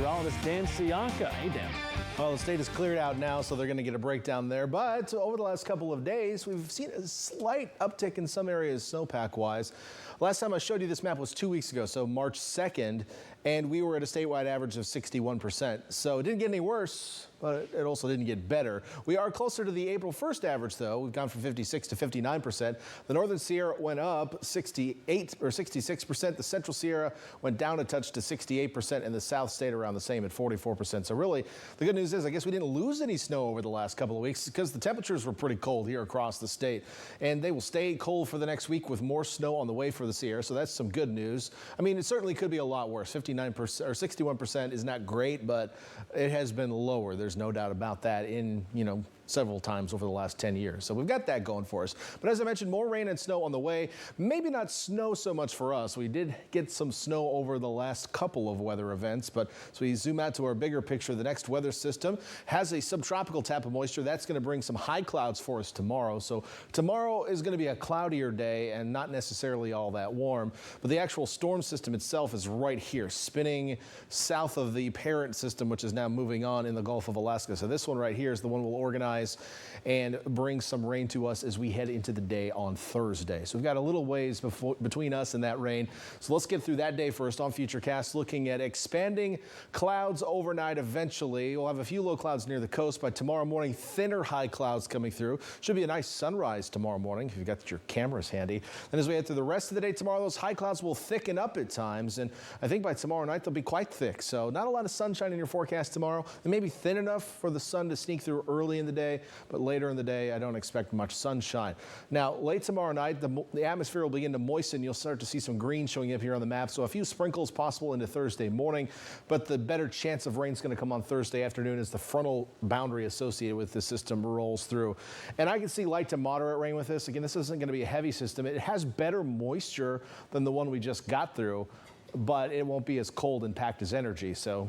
meteorologist Dan. Hey, Dan. Well, the state is cleared out now, so they're going to get a breakdown there. But over the last couple of days, we've seen a slight uptick in some areas snowpack-wise. Last time I showed you this map was 2 weeks ago, so March 2nd, and we were at a statewide average of 61%. So it didn't get any worse, but it also didn't get better. We are closer to the April 1st average, though. We've gone from 56 to 59%. The Northern Sierra went up 68 or 66%. The Central Sierra went down a touch to 68%, and the South stayed around the same at 44%. So really, the good news is I guess we didn't lose any snow over the last couple of weeks because the temperatures were pretty cold here across the state, and they will stay cold for the next week with more snow on the way for the Sierra. So that's some good news. I mean, it certainly could be a lot worse. 59% or 61% is not great, but it has been lower. There's no doubt about that in, several times over the last 10 years. So we've got that going for us. But as I mentioned, more rain and snow on the way. Maybe not snow so much for us. We did get some snow over the last couple of weather events, but as we zoom out to our bigger picture, the next weather system has a subtropical tap of moisture. That's going to bring some high clouds for us tomorrow. So tomorrow is going to be a cloudier day and not necessarily all that warm, but the actual storm system itself is right here, spinning south of the parent system, which is now moving on in the Gulf of Alaska. So this one right here is the one we'll organize and bring some rain to us as we head into the day on Thursday. So we've got a little ways between us and that rain. So let's get through that day first on Futurecast, looking at expanding clouds overnight eventually. We'll have a few low clouds near the coast. By tomorrow morning, thinner high clouds coming through. Should be a nice sunrise tomorrow morning if you've got your cameras handy. Then as we head through the rest of the day tomorrow, those high clouds will thicken up at times. And I think by tomorrow night, they'll be quite thick. So not a lot of sunshine in your forecast tomorrow. They may be thin enough for the sun to sneak through early in the day, but later in the day, I don't expect much sunshine. Now, late tomorrow night, the atmosphere will begin to moisten. You'll start to see some green showing up here on the map, so a few sprinkles possible into Thursday morning, but the better chance of rain is going to come on Thursday afternoon as the frontal boundary associated with the system rolls through. And I can see light to moderate rain with this. Again, this isn't going to be a heavy system. It has better moisture than the one we just got through, but it won't be as cold and packed as energy. So,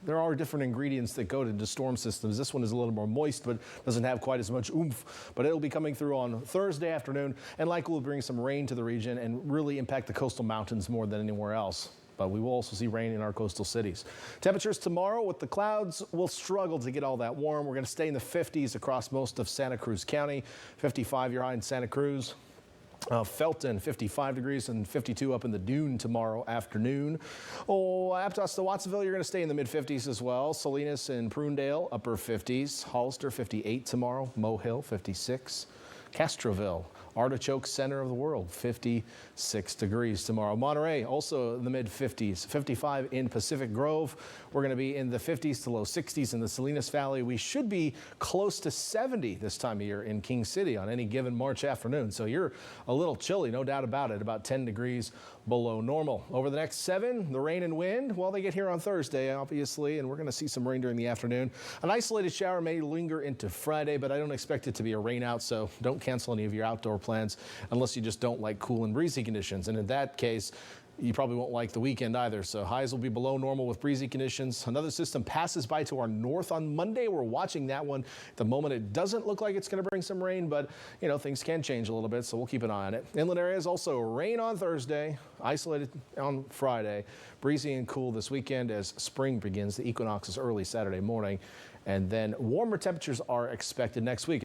there are different ingredients that go into storm systems. This one is a little more moist, but doesn't have quite as much oomph. But it'll be coming through on Thursday afternoon, and likely will bring some rain to the region and really impact the coastal mountains more than anywhere else. But we will also see rain in our coastal cities. Temperatures tomorrow with the clouds will struggle to get all that warm. We're going to stay in the 50s across most of Santa Cruz County. 55 your high in Santa Cruz. Felton, 55 degrees, and 52 up in the Dune tomorrow afternoon. Aptos to Watsonville, you're going to stay in the mid-50s as well. Salinas and Prunedale, upper 50s. Hollister, 58 tomorrow. Mohill, 56. Castroville, Artichoke Center of the world, 56 degrees tomorrow. Monterey, also in the mid-50s, 55 in Pacific Grove. We're going to be in the 50s to low 60s in the Salinas Valley. We should be close to 70 this time of year in King City on any given March afternoon. So you're a little chilly, no doubt about it, about 10 degrees below normal. Over the next 7, the rain and wind, well, they get here on Thursday, obviously, and we're going to see some rain during the afternoon. An isolated shower may linger into Friday, but I don't expect it to be a rain out, so don't cancel any of your outdoor plans unless you just don't like cool and breezy conditions. And in that case, you probably won't like the weekend either. So highs will be below normal with breezy conditions. Another system passes by to our north on Monday. We're watching that one. At the moment, it doesn't look like it's going to bring some rain, but things can change a little bit, so we'll keep an eye on it. Inland areas also rain on Thursday, isolated on Friday, breezy and cool this weekend as spring begins. The equinox is early Saturday morning, and then warmer temperatures are expected next week.